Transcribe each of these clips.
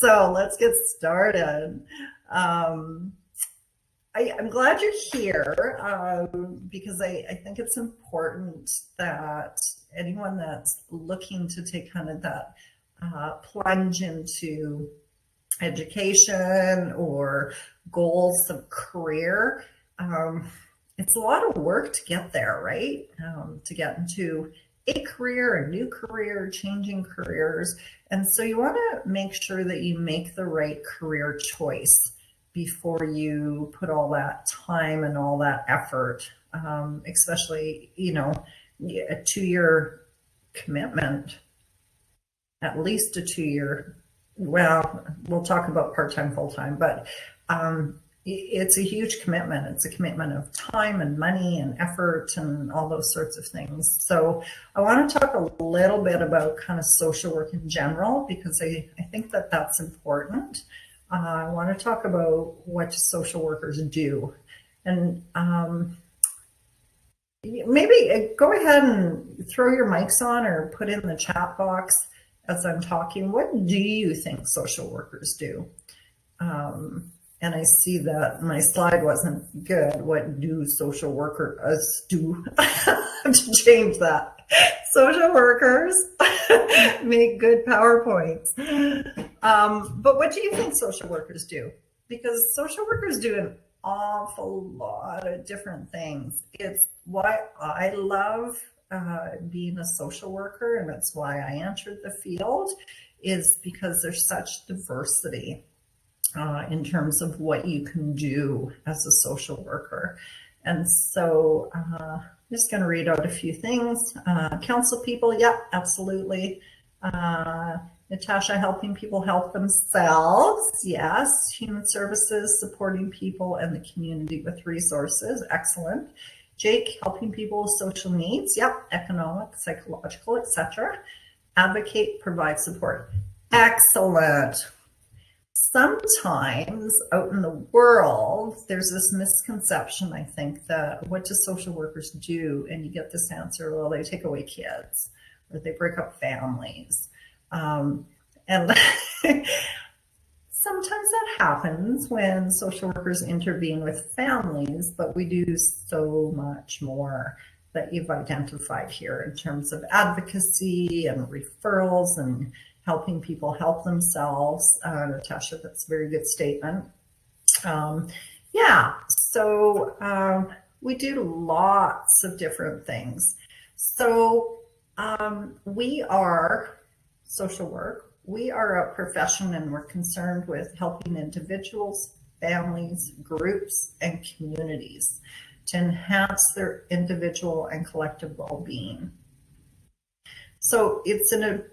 So let's get started. Um, I'm glad you're here because I think it's important that anyone that's looking to take kind of that plunge into education or goals of career, um, it's a lot of work to get there, right? To get into a career, a new career, changing careers. And so you want to make sure that you make the right career choice before you put all that time and all that effort, especially, a 2 year commitment, at least a 2 year. Well, we'll talk about part-time, full-time, but it's a huge commitment. It's a commitment of time and money and effort and all those sorts of things. So I want to talk a little bit about kind of social work in general, because I think that that's important. I want to talk about what social workers do. And maybe go ahead and throw your mics on or put in the chat box as I'm talking. What do you think social workers do? And I see that my slide wasn't good. What do social workers do? To change that. Social workers make good PowerPoints. But what do you think social workers do? Because social workers do an awful lot of different things. It's why I love being a social worker, and it's why I entered the field, is because there's such diversity in terms of what you can do as a social worker. And so I'm just going to read out a few things. Counsel people, yeah, absolutely. Natasha, helping people help themselves, yes. Human services, supporting people and the community with resources, excellent. Jake, helping people with social needs, yep. Economic, psychological, etc. Advocate, provide support, excellent. Sometimes out in the world, there's this misconception, I think, that what do social workers do? And you get this answer, well, they take away kids or they break up families. And sometimes that happens when social workers intervene with families, but we do so much more that you've identified here in terms of advocacy and referrals and helping people help themselves. Natasha, that's a very good statement. Yeah, so we do lots of different things. So we are social work. We are a profession, and we're concerned with helping individuals, families, groups, and communities to enhance their individual and collective well-being. So it's an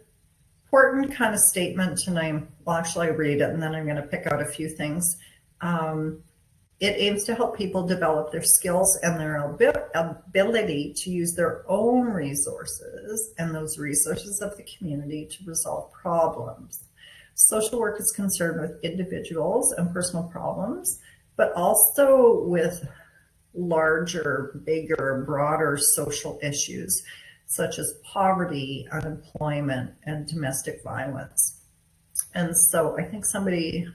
important kind of statement, and well, actually I read it and then I'm going to pick out a few things. It aims to help people develop their skills and their ability to use their own resources and those resources of the community to resolve problems. Social work is concerned with individuals and personal problems, but also with larger, bigger, broader social issues, such as poverty, unemployment, and domestic violence. And so I think somebody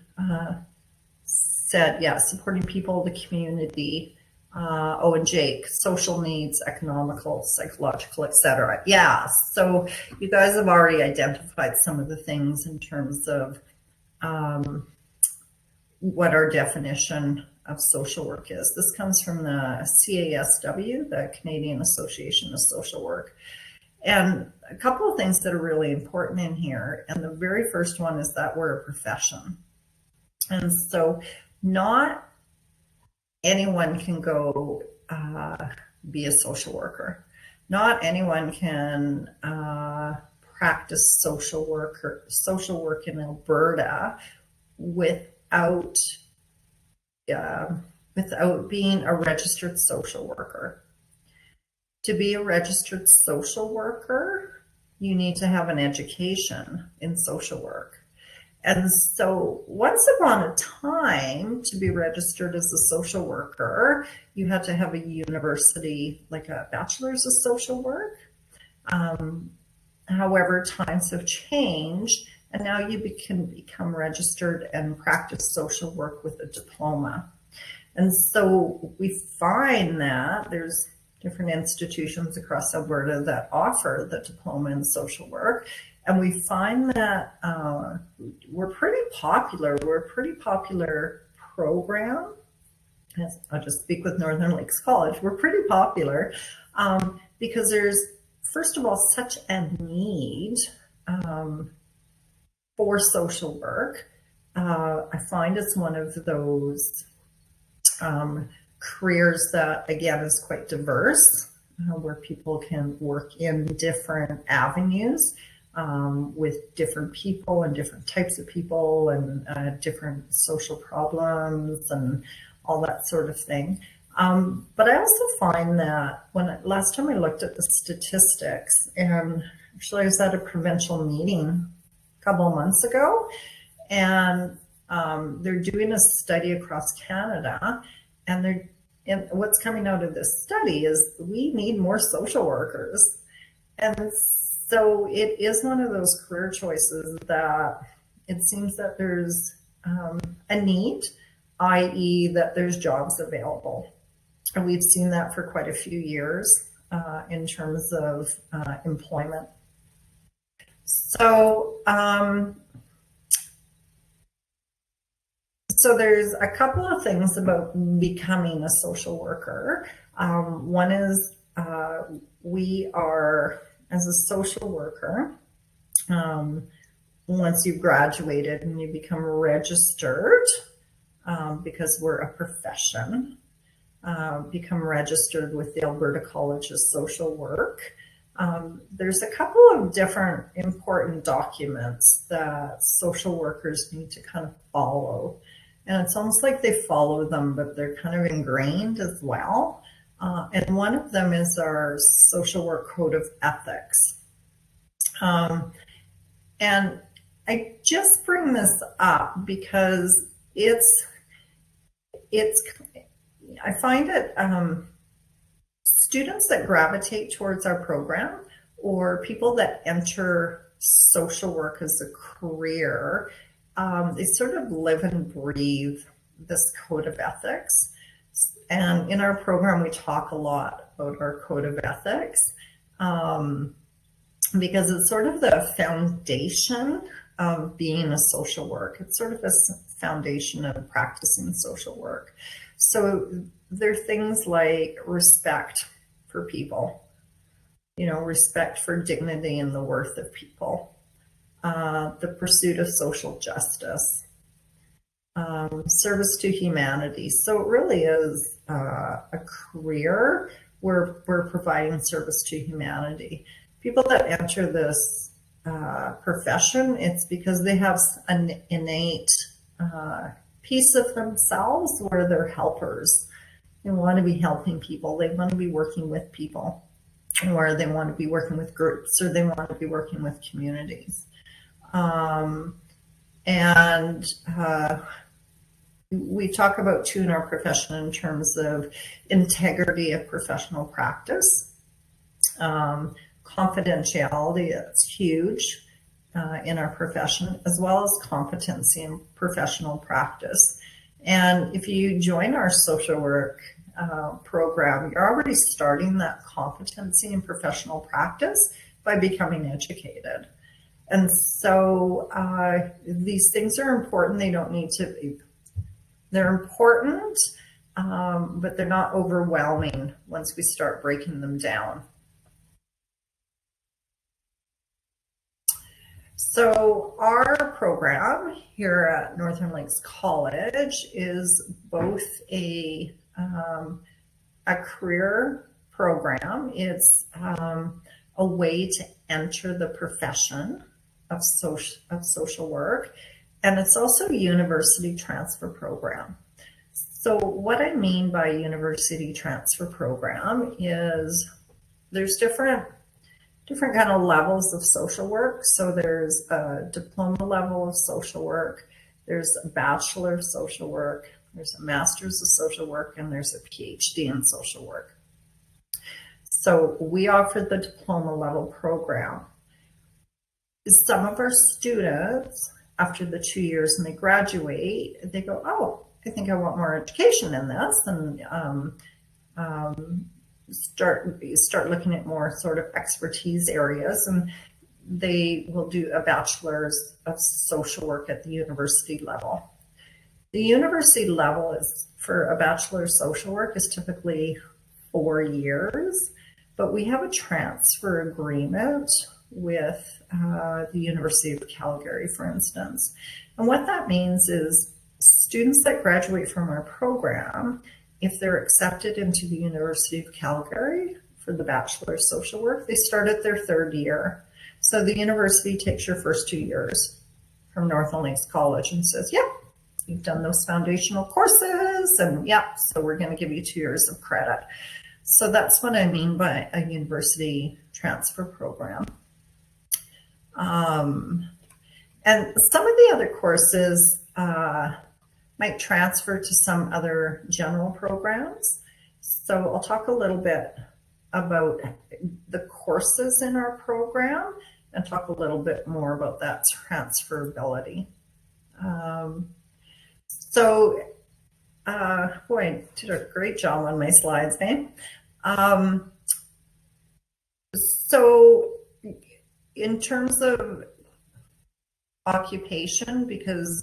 said, yeah, supporting people, the community, and Jake, social needs, economical, psychological, etc. Yeah, so you guys have already identified some of the things in terms of what our definition of social work is. This comes from the CASW, the Canadian Association of Social Work. And a couple of things that are really important in here. And the very first one is that we're a profession. And so not anyone can go be a social worker. Not anyone can practice social work in Alberta without being a registered social worker. To be a registered social worker, you need to have an education in social work. And so once upon a time, to be registered as a social worker, you had to have a university, like a bachelor's of social work. However, times have changed, and now you can become registered and practice social work with a diploma. And so we find that there's different institutions across Alberta that offer the diploma in social work. And we find that we're pretty popular. We're a pretty popular program. I'll just speak with Northern Lakes College. We're pretty popular because there's, first of all, such a need for social work. I find it's one of those careers that, again, is quite diverse, where people can work in different avenues with different people and different types of people and different social problems and all that sort of thing. But I also find that last time I looked at the statistics, and actually I was at a provincial meeting a couple of months ago, and they're doing a study across Canada, and what's coming out of this study is we need more social workers. And so it is one of those career choices that it seems that there's a need, i.e. that there's jobs available. And we've seen that for quite a few years in terms of employment. So, so there's a couple of things about becoming a social worker. One is we are, as a social worker, once you've graduated and you become registered, because we're a profession, become registered with the Alberta College of Social Work. There's a couple of different important documents that social workers need to kind of follow. And it's almost like they follow them, but they're kind of ingrained as well. And one of them is our Social Work Code of Ethics. And I just bring this up because I find it students that gravitate towards our program, or people that enter social work as a career, they sort of live and breathe this code of ethics. And in our program, we talk a lot about our code of ethics because it's sort of the foundation of being a social work. It's sort of a foundation of practicing social work. So there are things like respect for people, respect for dignity and the worth of people, the pursuit of social justice, service to humanity. So it really is a career where we're providing service to humanity. People that enter this profession, it's because they have an innate piece of themselves where they're helpers. They want to be helping people. They want to be working with people, or they want to be working with groups, or they want to be working with communities. We talk about too in our profession in terms of integrity of professional practice, confidentiality, that's huge in our profession, as well as competency in professional practice. And if you join our social work program, you're already starting that competency in professional practice by becoming educated. And so these things are important. They don't need to be, they're important, but they're not overwhelming once we start breaking them down. So our program here at Northern Lakes College is both a career program. It's a way to enter the profession of social work, and it's also a university transfer program. So what I mean by university transfer program is there's different kind of levels of social work. So there's a diploma level of social work, there's a bachelor of social work, there's a master's of social work, and there's a PhD in social work. So we offer the diploma level program. some of our students, after the 2 years and they graduate, they go, oh, I think I want more education in this, and start looking at more sort of expertise areas, and they will do a bachelor's of social work at the university level. The university level is for a bachelor of social work is typically 4 years, but we have a transfer agreement with the University of Calgary, for instance. And what that means is students that graduate from our program, if they're accepted into the University of Calgary for the Bachelor of Social Work, they start at their 3rd year. So the university takes your first 2 years from Northland Lakes College and says, yep, you've done those foundational courses, and yep, so we're going to give you 2 years of credit. So that's what I mean by a university transfer program. And some of the other courses might transfer to some other general programs. So I'll talk a little bit about the courses in our program and talk a little bit more about that transferability. Boy, I did a great job on my slides, eh? So in terms of occupation, because,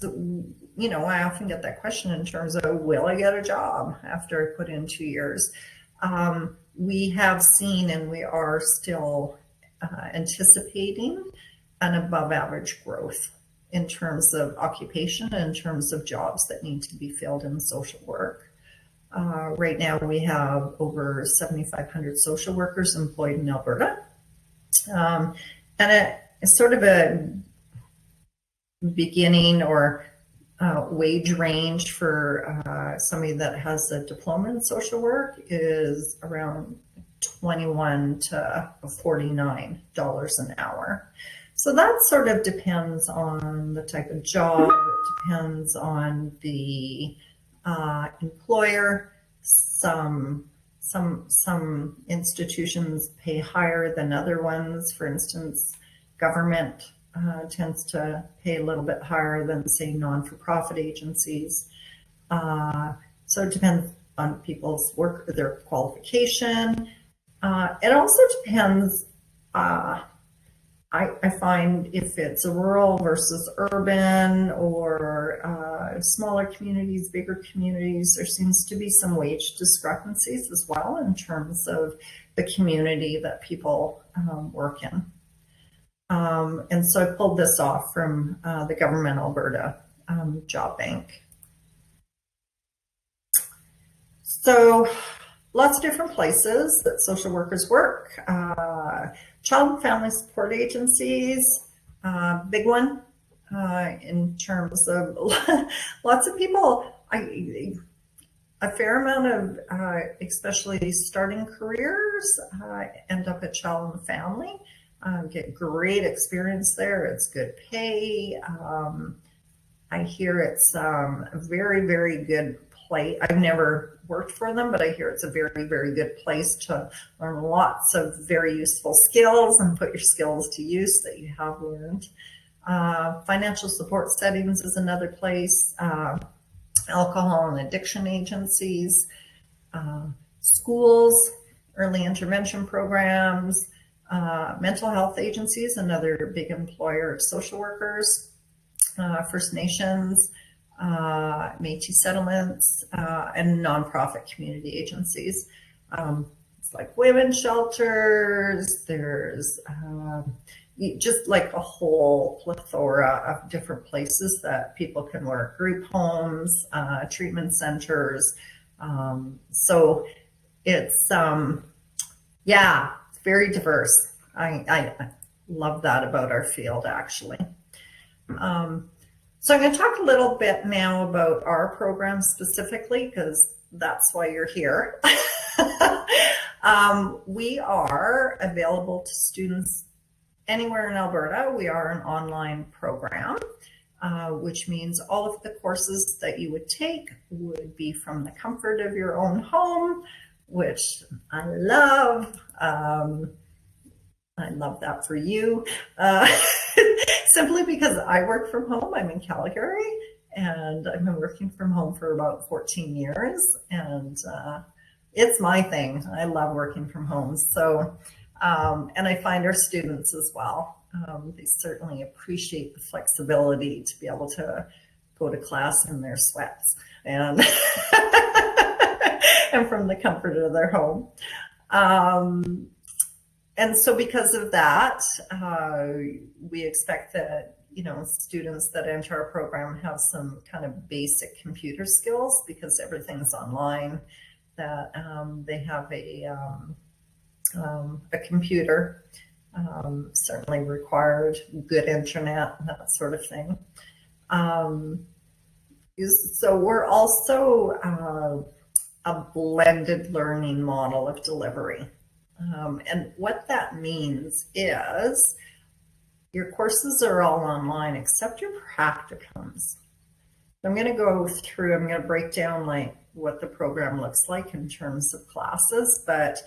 you know, I often get that question in terms of, will I get a job after I put in 2 years? We have seen, and we are still anticipating, an above average growth in terms of occupation and in terms of jobs that need to be filled in social work. Right now we have over 7,500 social workers employed in Alberta. And it's sort of a beginning or wage range for somebody that has a diploma in social work is around $21 to $49 an hour. So that sort of depends on the type of job. It depends on the employer. Some institutions pay higher than other ones. For instance, government tends to pay a little bit higher than, say, non-for-profit agencies. So it depends on people's work, their qualification. It also depends, I find, if it's a rural versus urban or smaller communities, bigger communities, there seems to be some wage discrepancies as well in terms of the community that people work in. And so I pulled this off from the Government Alberta Job Bank. So lots of different places that social workers work. Child and family support agencies, big one in terms of lots of people, a fair amount of, especially starting careers, end up at child and family. Get great experience there. It's good pay. I hear it's a very, very good place. I've never worked for them, but I hear it's a very, very good place to learn lots of very useful skills and put your skills to use that you have learned. Financial support settings is another place. Alcohol and addiction agencies, schools, early intervention programs, mental health agencies, another big employer of social workers, First Nations, Métis settlements, and nonprofit community agencies. It's like women's shelters, there's just like a whole plethora of different places that people can work, group homes, treatment centers. So it's, yeah, it's very diverse. I love that about our field, actually. So I'm going to talk a little bit now about our program specifically, because that's why you're here. We are available to students anywhere in Alberta. We are an online program, which means all of the courses that you would take would be from the comfort of your own home, which I love. I love that for you. simply because I work from home. I'm in Calgary, and I've been working from home for about 14 years, and it's my thing. I love working from home. So, and I find our students as well. They certainly appreciate the flexibility to be able to go to class in their sweats and and from the comfort of their home. And so because of that, we expect that, students that enter our program have some kind of basic computer skills because everything's online, that they have a computer, certainly required, good internet, that sort of thing. So we're also a blended learning model of delivery. And what that means is your courses are all online except your practicums. I'm going to break down like what the program looks like in terms of classes, but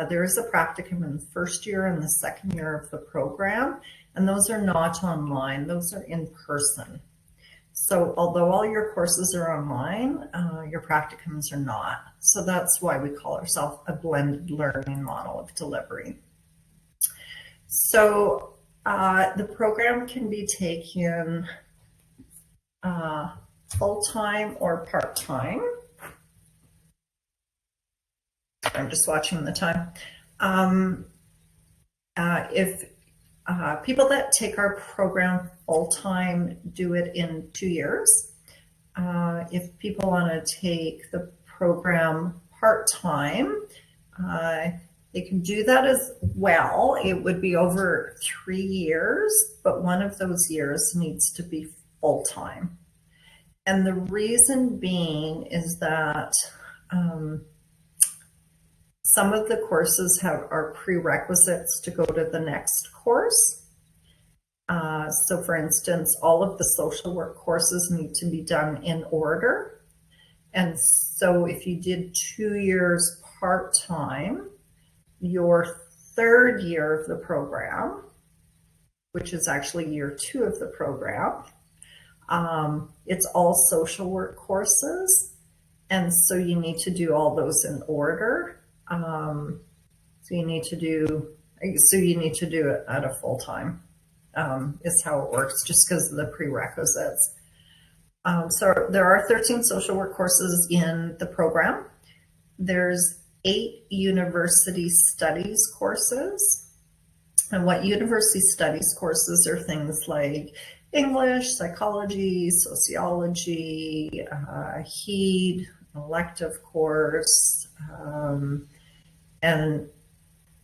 there is a practicum in the first year and the second year of the program, and those are not online, those are in person. So although all your courses are online, your practicums are not. So that's why we call ourselves a blended learning model of delivery. So the program can be taken full-time or part-time. I'm just watching the time. If people that take our program full-time do it in 2 years. If people want to take the program part-time, they can do that as well. It would be over 3 years, but one of those years needs to be full-time. And the reason being is that some of the courses are prerequisites to go to the next course. So for instance, all of the social work courses need to be done in order. And so if you did 2 years part-time, your third year of the program, which is actually year 2 of the program, it's all social work courses. And so you need to do all those in order. So you need to do it at a full-time, is how it works, just because of the prerequisites. So there are 13 social work courses in the program. There's 8 university studies courses. And what university studies courses are things like English, psychology, sociology, HEED, elective course, and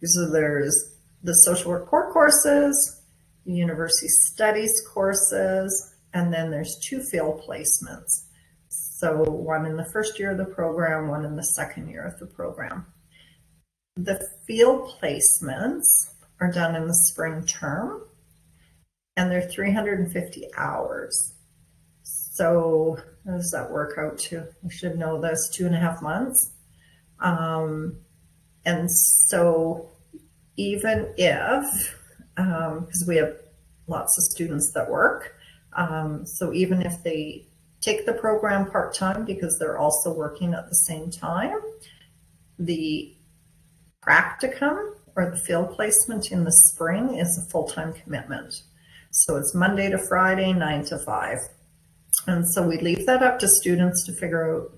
so there's the social work core courses, the university studies courses, and then there's 2 field placements. So one in the first year of the program, one in the second year of the program. The field placements are done in the spring term, and they're 350 hours. So how does that work out to? I should know this, 2.5 months. And so even if, because we have lots of students that work, so even if they take the program part-time because they're also working at the same time, the practicum or the field placement in the spring is a full-time commitment. So it's Monday to Friday, 9 to 5. And so we leave that up to students to figure out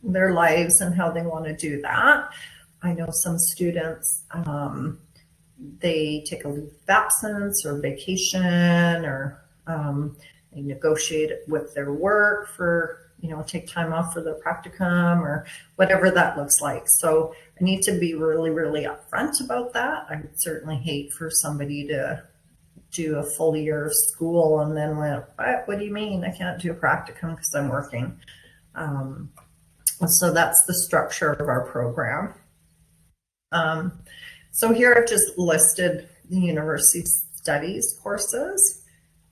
their lives and how they want to do that. I know some students, they take a leave of absence or vacation, or they negotiate with their work for, take time off for their practicum or whatever that looks like. So I need to be really, really upfront about that. I would certainly hate for somebody to do a full year of school and then went, what do you mean I can't do a practicum because I'm working? So that's the structure of our program. So here I've just listed the university studies courses.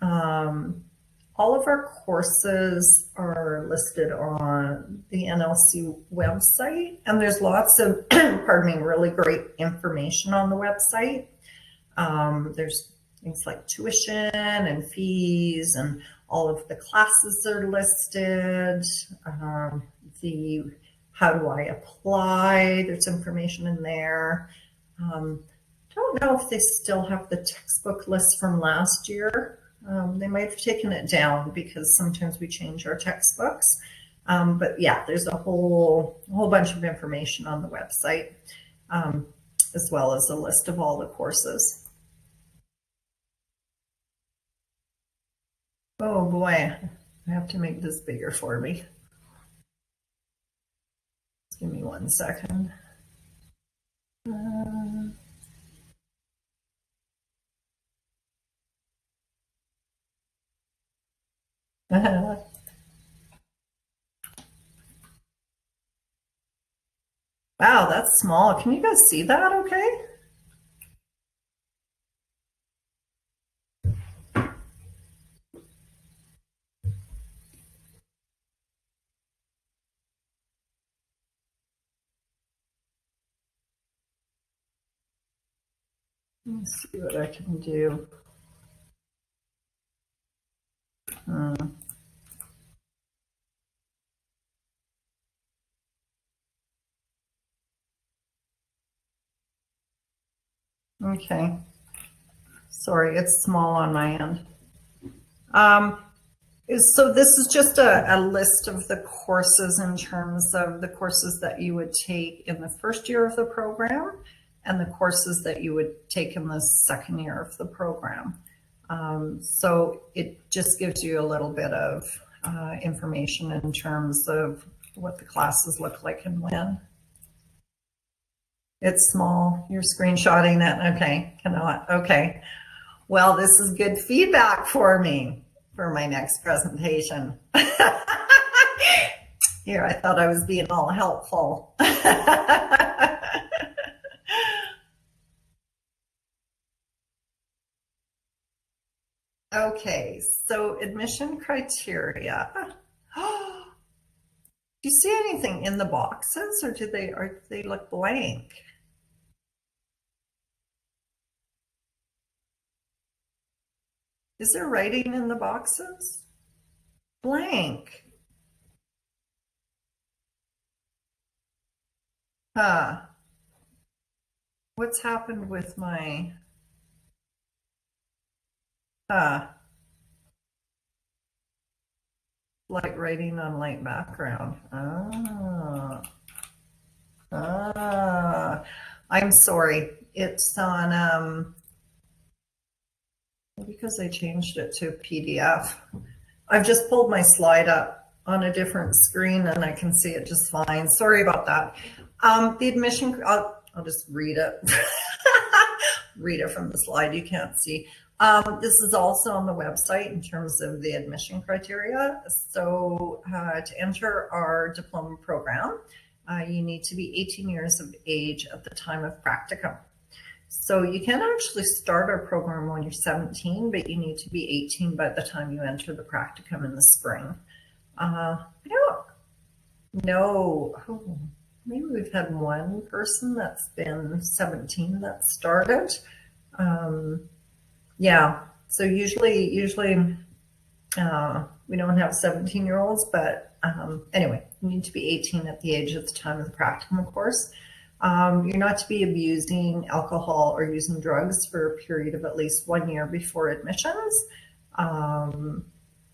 All of our courses are listed on the NLC website, and there's lots of, pardon me, really great information on the website. There's things like tuition and fees, and all of the classes are listed. The how do I apply? There's information in there. Don't know if they still have the textbook list from last year. They might have taken it down because sometimes we change our textbooks. But yeah, there's a whole bunch of information on the website, as well as a list of all the courses. Oh boy, I have to make this bigger for me. Just give me 1 second. Wow, that's small. Can you guys see that okay? Let me see what I can do. Okay. Sorry, it's small on my end. So this is just a list of the courses in terms of the courses that you would take in the first year of the program and the courses that you would take in the second year of the program. So it just gives you a little bit of information in terms of what the classes look like and when. It's small. You're screenshotting that. Okay, cannot. Okay. Well, this is good feedback for me for my next presentation. Here, I thought I was being all helpful. Okay, so admission criteria. Do you see anything in the boxes, or do they look blank? Is there writing in the boxes? Blank. What's happened with my light writing on light background? I'm sorry. It's on because I changed it to PDF. I've just pulled my slide up on a different screen and I can see it just fine. Sorry about that. The admission, I'll just read it. Read it from the slide, you can't see. This is also on the website in terms of the admission criteria. So to enter our diploma program, you need to be 18 years of age at the time of practicum. So you can actually start our program when you're 17, but you need to be 18 by the time you enter the practicum in the spring. I don't know. Oh, maybe we've had one person that's been 17 that started. Yeah, so usually we don't have 17-year-olds, but anyway, you need to be 18 at the age at the time of the practicum, of course. You're not to be abusing alcohol or using drugs for a period of at least 1 year before admissions. And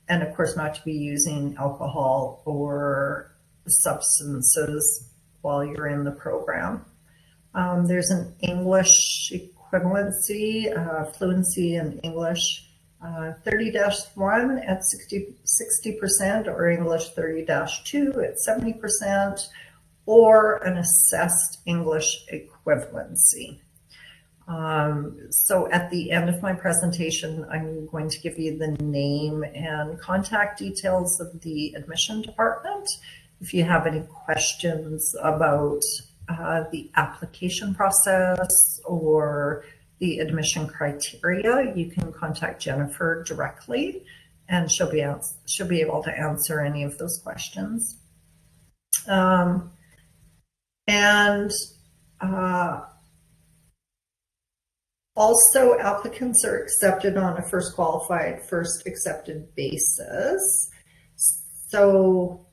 of course, not to be using alcohol or substances while you're in the program. There's an English equivalency, fluency in English 30-1 at 60%, or English 30-2 at 70%, or an assessed English equivalency. So at the end of my presentation, I'm going to give you the name and contact details of the admission department. If you have any questions about the application process or the admission criteria, you can contact Jennifer directly, and she'll be able to answer any of those questions. Also, applicants are accepted on a first qualified, first accepted basis. So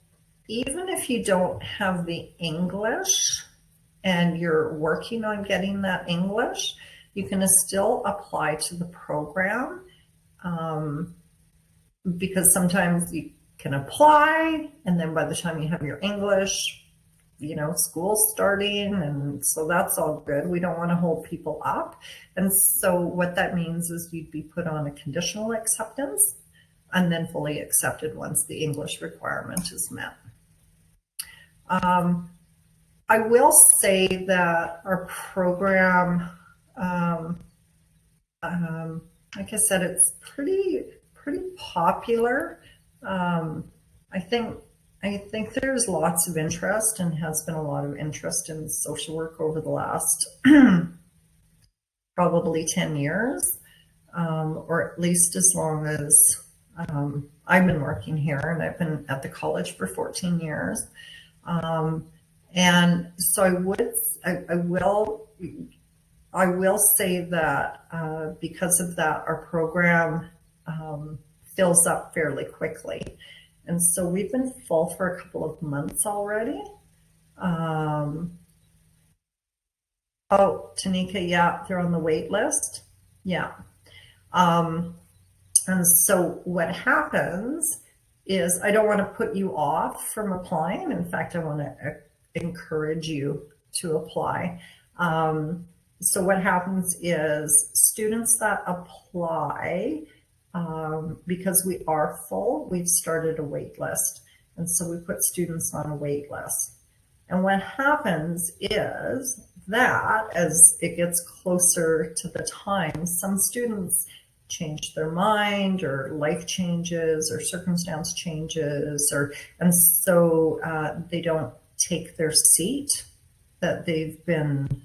even if you don't have the English and you're working on getting that English, you can still apply to the program, because sometimes you can apply and then by the time you have your English, school's starting, and so that's all good. We don't want to hold people up. And so what that means is you'd be put on a conditional acceptance and then fully accepted once the English requirement is met. I will say that our program, like I said, it's pretty popular. I think there's lots of interest and has been a lot of interest in social work over the last probably 10 years, or at least as long as I've been working here, and I've been at the college for 14 years. And so I will say that because of that, our program fills up fairly quickly. And so we've been full for a couple of months already. Oh, Tanika, yeah, they're on the wait list. Yeah. And so what happens is, I don't want to put you off from applying. In fact, I want to encourage you to apply. So what happens is students that apply, because we are full, we've started a wait list. And so we put students on a wait list. And what happens is that as it gets closer to the time, some students change their mind, or life changes, or circumstance changes, and so they don't take their seat that they've been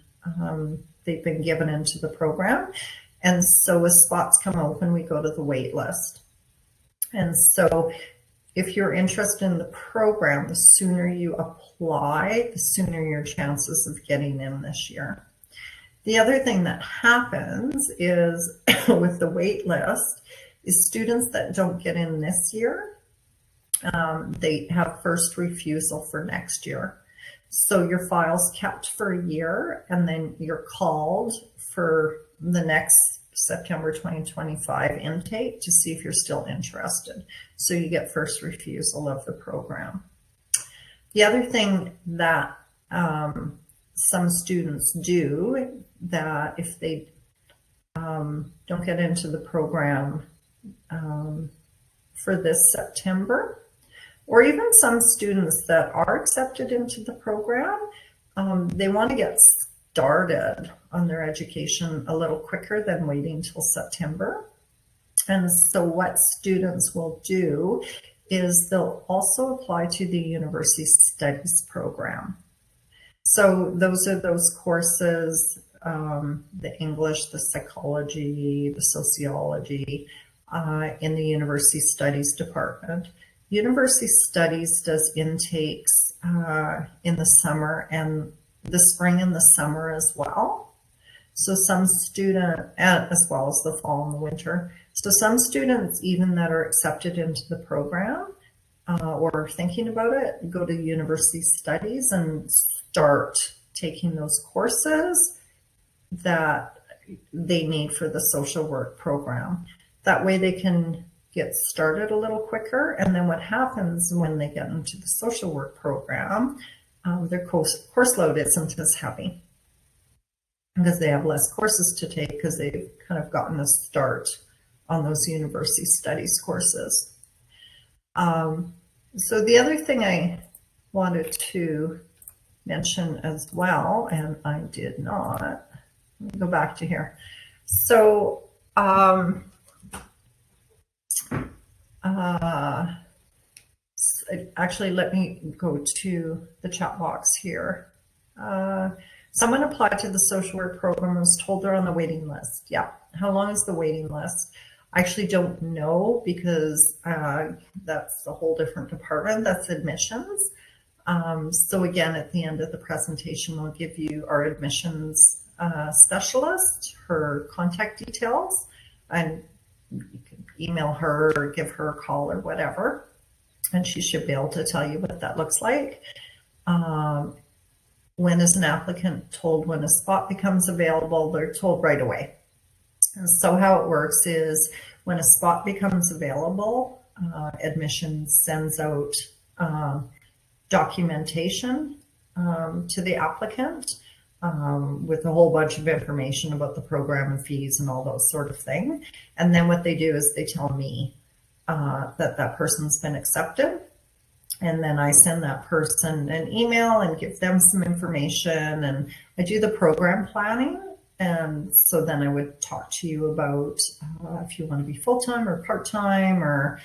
given into the program. And so as spots come open, we go to the wait list. And so if you're interested in the program, the sooner you apply, the sooner your chances of getting in this year. The other thing that happens is with the wait list is students that don't get in this year, they have first refusal for next year. So your file's kept for a year, and then you're called for the next September 2025 intake to see if you're still interested. So you get first refusal of the program. The other thing that some students do, that if they don't get into the program for this September, or even some students that are accepted into the program, they want to get started on their education a little quicker than waiting till September. And so what students will do is they'll also apply to the University Studies program. So those are those courses, the English, the psychology, the sociology, in the University Studies department. University Studies does intakes in the summer and the spring and the summer as well. So some as well as the fall and the winter. So some students, even that are accepted into the program or thinking about it, go to University Studies and start taking those courses that they need for the social work program. That way they can get started a little quicker. And then what happens when they get into the social work program, their course load isn't as heavy because they have less courses to take, because they've kind of gotten a start on those University Studies courses. So the other thing I wanted to mention as well, and I did not, let me go back to here. So actually, let me go to the chat box here. Someone applied to the social work program and was told they're on the waiting list. Yeah. How long is the waiting list? I actually don't know, because that's a whole different department. That's admissions. So again, at the end of the presentation, we'll give you our admissions specialist, her contact details, and you can email her or give her a call or whatever, and she should be able to tell you what that looks like. When is an applicant told when a spot becomes available? They're told right away. And so how it works is when a spot becomes available, admissions sends out documentation to the applicant with a whole bunch of information about the program and fees and all those sort of things. And then what they do is they tell me that person's been accepted. And then I send that person an email and give them some information, and I do the program planning. And so then I would talk to you about if you want to be full-time or part-time, or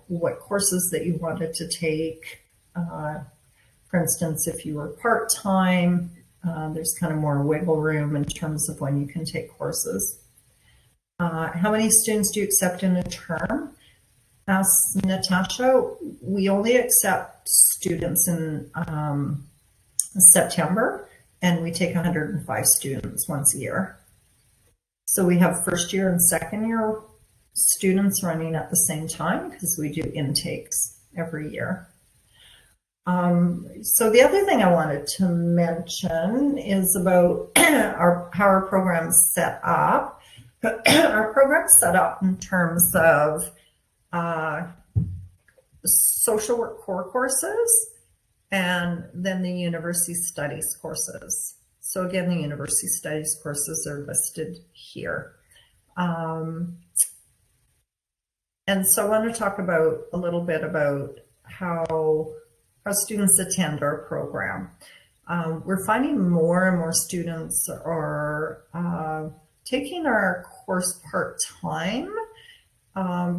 what courses that you wanted to take. For instance, if you were part-time, there's kind of more wiggle room in terms of when you can take courses. How many students do you accept in a term? Asked Natasha. We only accept students in September, and we take 105 students once a year. So we have first year and second year students running at the same time because we do intakes every year. So the other thing I wanted to mention is about how our program's set up. Our program's set up in terms of social work core courses and then the university studies courses. So again, the university studies courses are listed here. And so I want to talk about a little bit about how students attend our program. We're finding more and more students are taking our course part-time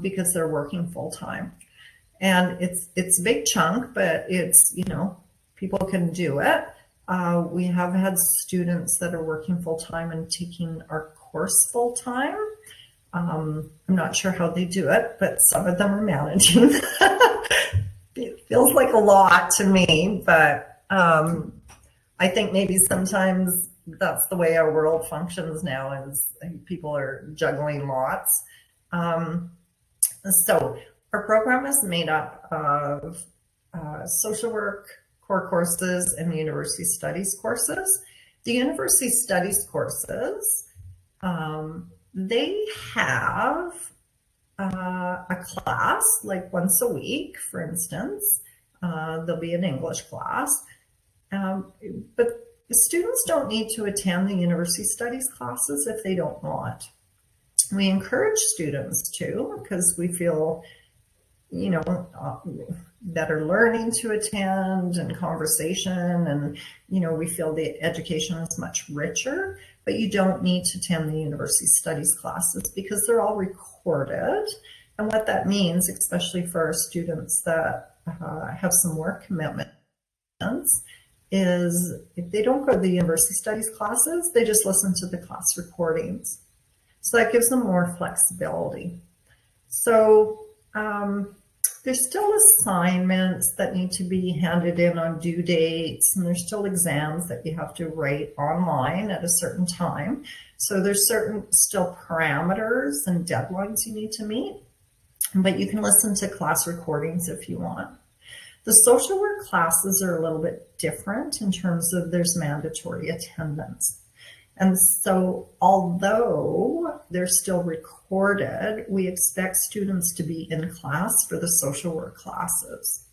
because they're working full-time. And it's a big chunk, but it's, you know, people can do it. We have had students that are working full-time and taking our course full-time. I'm not sure how they do it, but some of them are managing. It feels like a lot to me, but I think maybe sometimes that's the way our world functions now, is people are juggling lots. So our program is made up of social work core courses and university studies courses. The university studies courses, they have a class like once a week, for instance. There'll be an English class, but the students don't need to attend the university studies classes if they don't want. We encourage students to, because we feel, you know, that are learning to attend and conversation, and, you know, we feel the education is much richer, but you don't need to attend the university studies classes because they're all recorded. And what that means, especially for our students that have some work commitments, is if they don't go to the university studies classes, they just listen to the class recordings. So that gives them more flexibility. So there's still assignments that need to be handed in on due dates, and there's still exams that you have to write online at a certain time. So there's certain still parameters and deadlines you need to meet, but you can listen to class recordings if you want. The social work classes are a little bit different in terms of there's mandatory attendance. And so although they're still recorded, we expect students to be in class for the social work classes.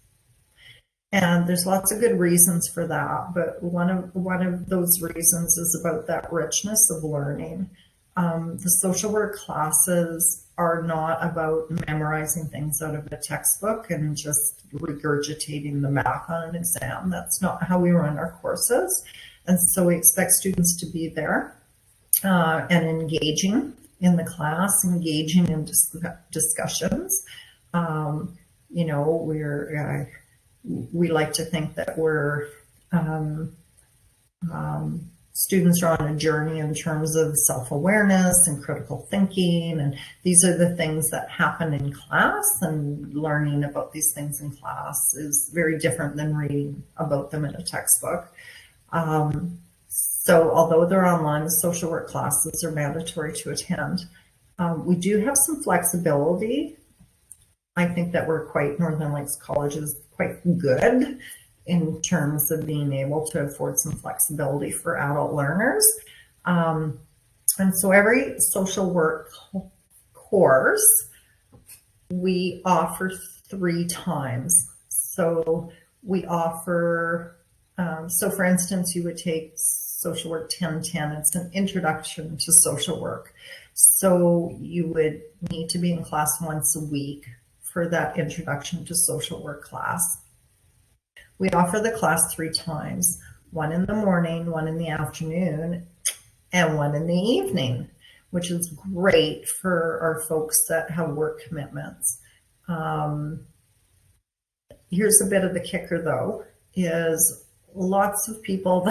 And there's lots of good reasons for that, but one of those reasons is about that richness of learning. The social work classes are not about memorizing things out of a textbook and just regurgitating them back on an exam. That's not how we run our courses. And so we expect students to be there and engaging in the class, engaging in discussions. You know, we like to think that we're students are on a journey in terms of self-awareness and critical thinking, and these are the things that happen in class, and learning about these things in class is very different than reading about them in a textbook. So although they're online, the social work classes are mandatory to attend. We do have some flexibility. I think that Northern Lakes College is quite good in terms of being able to afford some flexibility for adult learners. And so every social work course we offer 3 times. So we offer, so for instance, you would take Social Work 1010. It's an introduction to social work. So you would need to be in class once a week for that introduction to social work class. We offer the class 3 times, one in the morning, one in the afternoon, and one in the evening, which is great for our folks that have work commitments. Here's a bit of the kicker though, is lots of people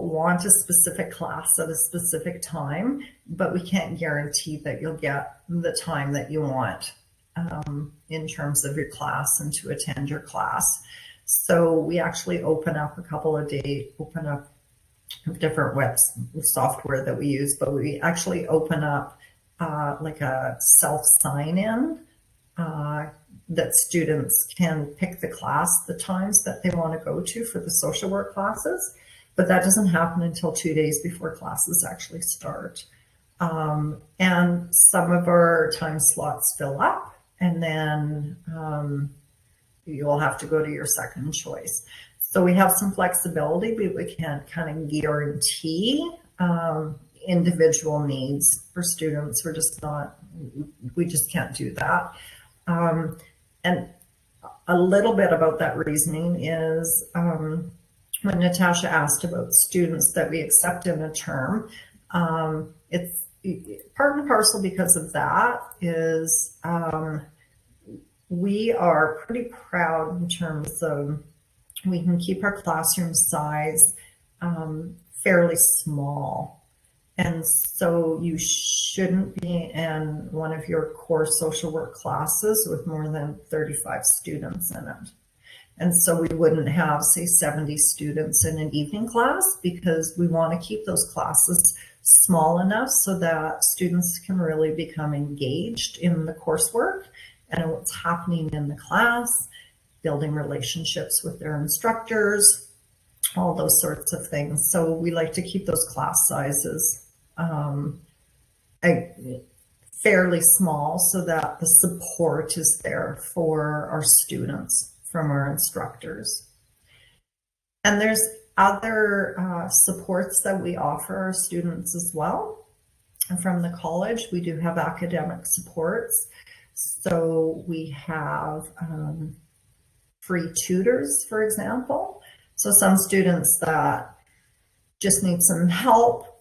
want a specific class at a specific time, but we can't guarantee that you'll get the time that you want in terms of your class and to attend your class. So we actually open up different web software that we use, but we actually open up like a self sign-in that students can pick the times that they want to go to for the social work classes, but that doesn't happen until 2 days before classes actually start. And some of our time slots fill up, and then you'll have to go to your second choice. So we have some flexibility, but we can't kind of guarantee individual needs for students. We just can't do that. And a little bit about that reasoning is when Natasha asked about students that we accept in a term, it's part and parcel because of that is we are pretty proud in terms of we can keep our classroom size fairly small. And so you shouldn't be in one of your core social work classes with more than 35 students in it. And so we wouldn't have, say, 70 students in an evening class because we want to keep those classes small enough so that students can really become engaged in the coursework and what's happening in the class, building relationships with their instructors, all those sorts of things. So we like to keep those class sizes fairly small so that the support is there for our students from our instructors. And there's other supports that we offer our students as well. And from the college, we do have academic supports. So we have free tutors, for example. So some students that just need some help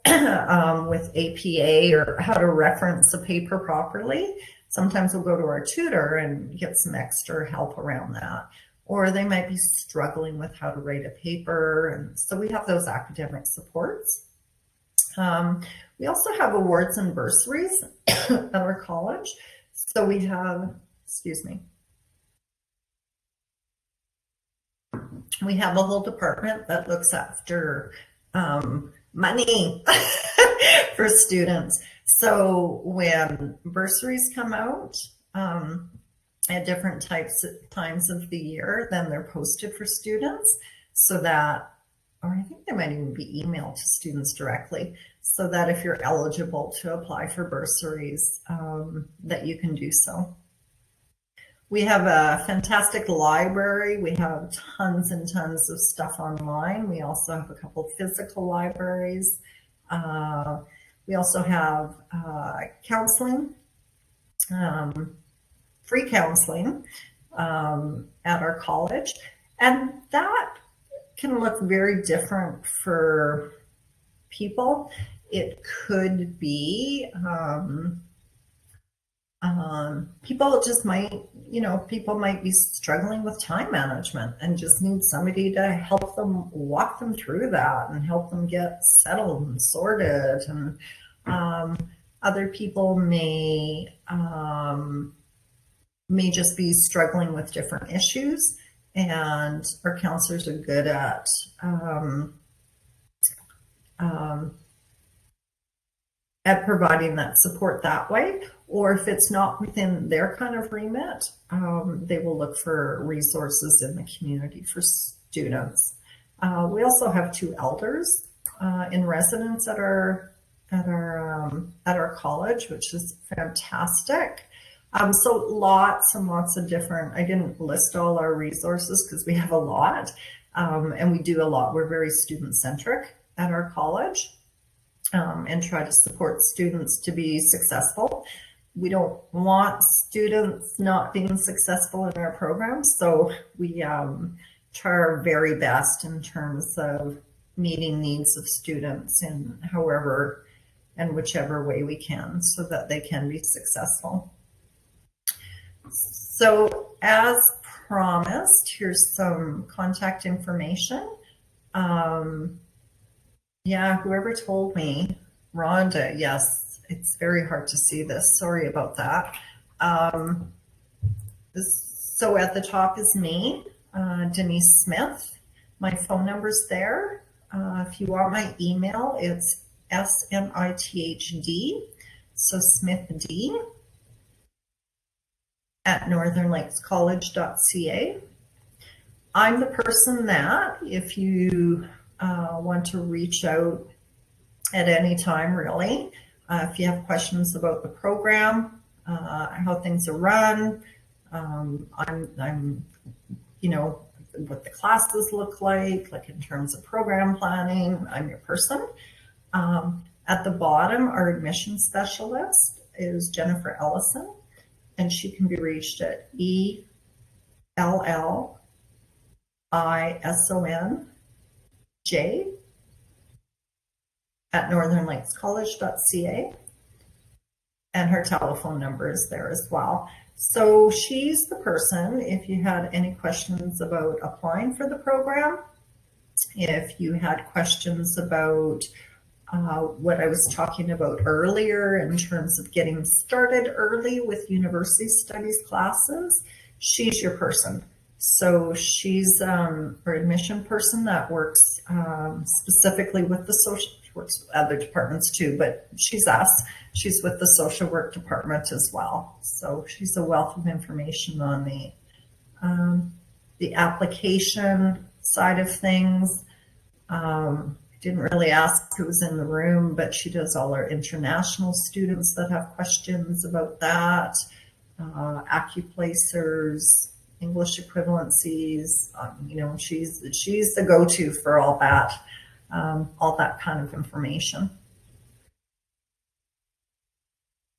with APA or how to reference a paper properly, sometimes we'll go to our tutor and get some extra help around that. Or they might be struggling with how to write a paper. And so we have those academic supports. We also have awards and bursaries at our college. So we have, we have a whole department that looks after money for students. So when bursaries come out at different times of the year, then they're posted for students so that, or I think they might even be emailed to students directly, so that if you're eligible to apply for bursaries, that you can do so. We have a fantastic library. We have tons and tons of stuff online. We also have a couple of physical libraries. We also have counseling, free counseling at our college. And that can look very different for people. It could be people just might, people might be struggling with time management and just need somebody to help them walk them through that and help them get settled and sorted. And other people may just be struggling with different issues and our counselors are good at providing that support that way. Or if it's not within their kind of remit, they will look for resources in the community for students. We also have 2 elders in residence at our college, which is fantastic. So lots and lots of different, I didn't list all our resources because we have a lot, and we do a lot. We're very student centric at our college, and try to support students to be successful. We don't want students not being successful in our programs, so we try our very best in terms of meeting needs of students in however and whichever way we can so that they can be successful. So as promised, here's some contact information. Yeah, whoever told me, Rhonda, yes, it's very hard to see this. Sorry about that. So at the top is me, Denise Smith. My phone number's there. If you want my email, it's SMITHD, so Smith D, at northernlakescollege.ca. I'm the person that, if you want to reach out at any time, really, if you have questions about the program, how things are run, I'm what the classes look like in terms of program planning, I'm your person. At the bottom, our admissions specialist is Jennifer Ellison, and she can be reached at ELLISONJ@northernlakescollege.ca, and her telephone number is there as well. So she's the person, if you had any questions about applying for the program, if you had questions about what I was talking about earlier in terms of getting started early with university studies classes, she's your person. So she's our admission person that works specifically with the social, works with other departments too, but she's us. She's with the social work department as well. So she's a wealth of information on the application side of things. Didn't really ask who was in the room, but she does all our international students that have questions about that, accuplacers, English equivalencies. She's the go-to for all that kind of information.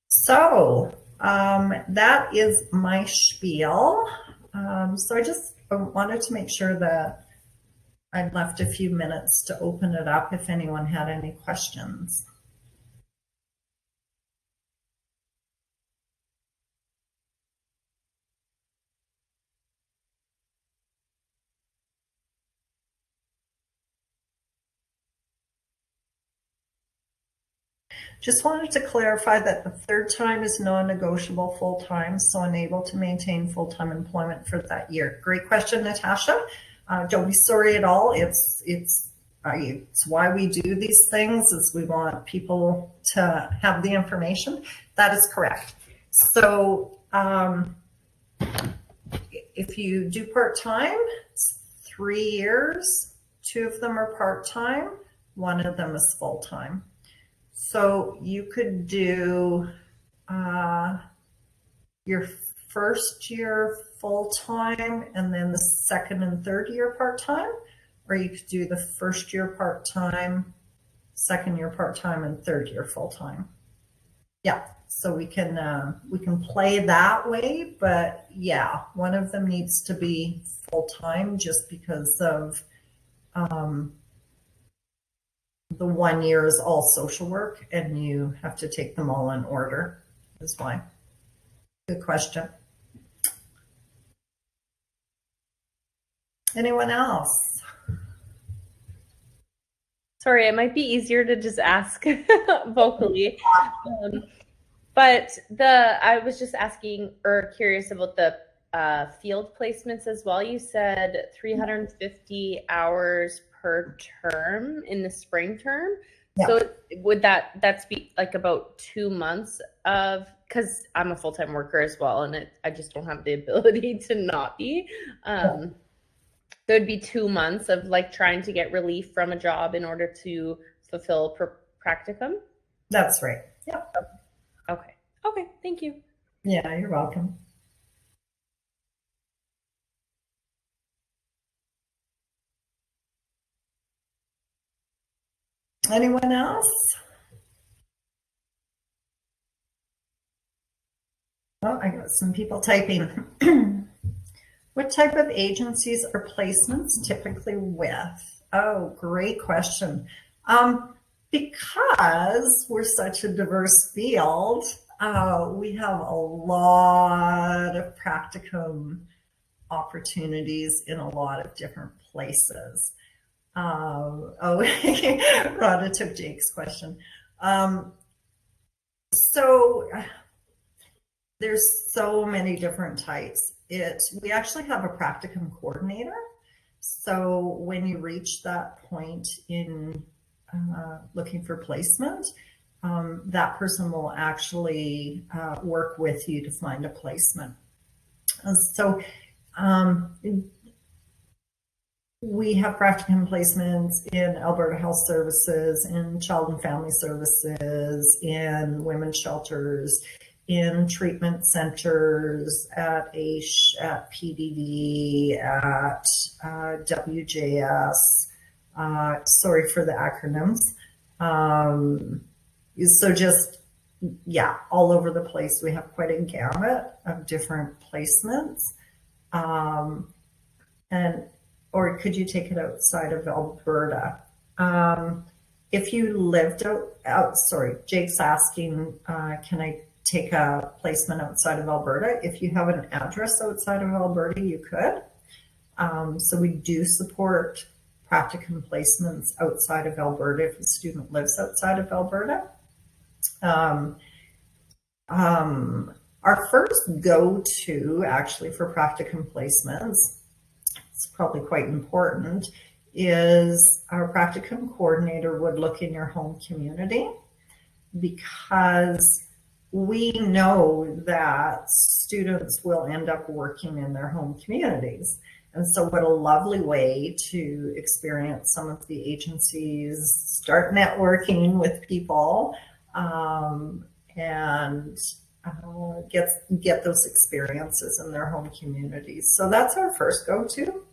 So that is my spiel. So I just wanted to make sure that I'd left a few minutes to open it up if anyone had any questions. Just wanted to clarify that the third time is non-negotiable full-time, so unable to maintain full-time employment for that year. Great question, Natasha. Don't be sorry at all. It's why we do these things, is we want people to have the information. That is correct. So if you do part-time, it's 3 years. 2 of them are part-time. 1 of them is full-time. So you could do your first year full-time and then the second and third year part-time, or you could do the first year part-time, second year part-time, and third year full-time. Yeah, so we can play that way, but yeah, one of them needs to be full-time just because of the 1 year is all social work and you have to take them all in order, is why. Good question. Anyone else? Sorry, it might be easier to just ask vocally. But I was just asking or curious about the field placements as well. You said 350 hours per term in the spring term. Yeah. So would that's be like about 2 months of, because I'm a full-time worker as well, and I just don't have the ability to not be. There'd be 2 months of like trying to get relief from a job in order to fulfill practicum. That's right. Yep. Okay. Okay. Thank you. Yeah, you're welcome. Anyone else? Oh, I got some people typing. What type of agencies are placements typically with? Oh, great question. Because we're such a diverse field, we have a lot of practicum opportunities in a lot of different places. Rhoda took Jake's question. So there's so many different types. We actually have a practicum coordinator. So when you reach that point in looking for placement, that person will actually work with you to find a placement. So we have practicum placements in Alberta Health Services, in Child and Family Services, in women's shelters, in treatment centers, at AISH, at PDD, at WJS. Sorry for the acronyms. So just, yeah, all over the place. We have quite a gamut of different placements. Or could you take it outside of Alberta? If you lived sorry, Jake's asking, can I take a placement outside of Alberta? If you have an address outside of Alberta, you could. So we do support practicum placements outside of Alberta if a student lives outside of Alberta. Our first go-to actually for practicum placements, it's probably quite important, is our practicum coordinator would look in your home community, because we know that students will end up working in their home communities. And so what a lovely way to experience some of the agencies, start networking with people, and get those experiences in their home communities. So that's our first go-to.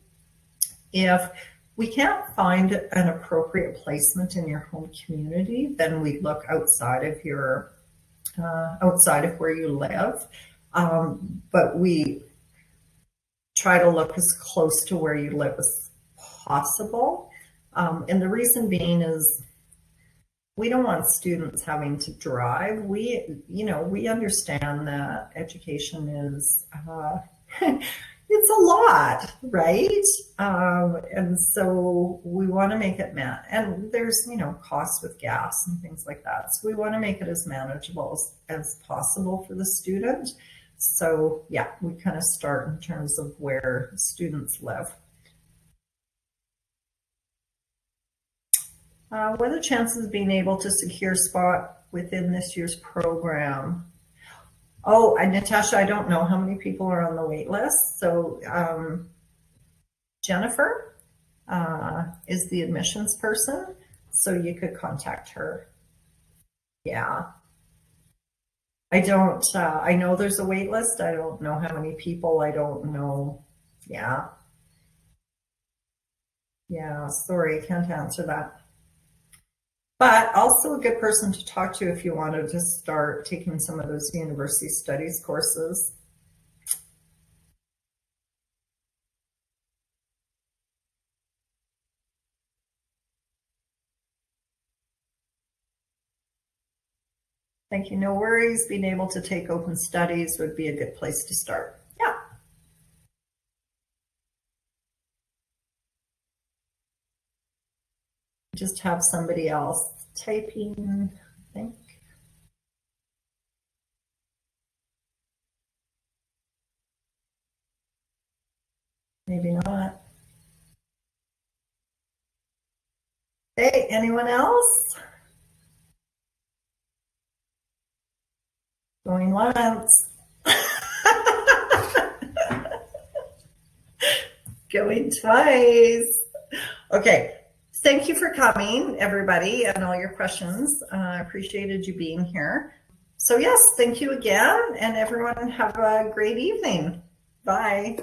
If we can't find an appropriate placement in your home community, then we look outside of where you live. But we try to look as close to where you live as possible. And the reason being is we don't want students having to drive. We understand that education is, it's a lot, right? And so we want to make it and there's, costs with gas and things like that. So we want to make it as manageable as possible for the student. So yeah, we kind of start in terms of where students live. What are the chances of being able to secure a spot within this year's program? Oh, and Natasha, I don't know how many people are on the wait list. So Jennifer is the admissions person, so you could contact her. Yeah. I don't, I know there's a wait list. I don't know how many people. I don't know. Yeah. Yeah, sorry, I can't answer that. But also a good person to talk to if you wanted to start taking some of those university studies courses. Thank you, no worries. Being able to take open studies would be a good place to start. Yeah. Just have somebody else typing, I think. Maybe not. Hey, anyone else? Going once. Going twice. Okay. Thank you for coming, everybody, and all your questions. I appreciated you being here. So yes, thank you again, and everyone have a great evening. Bye.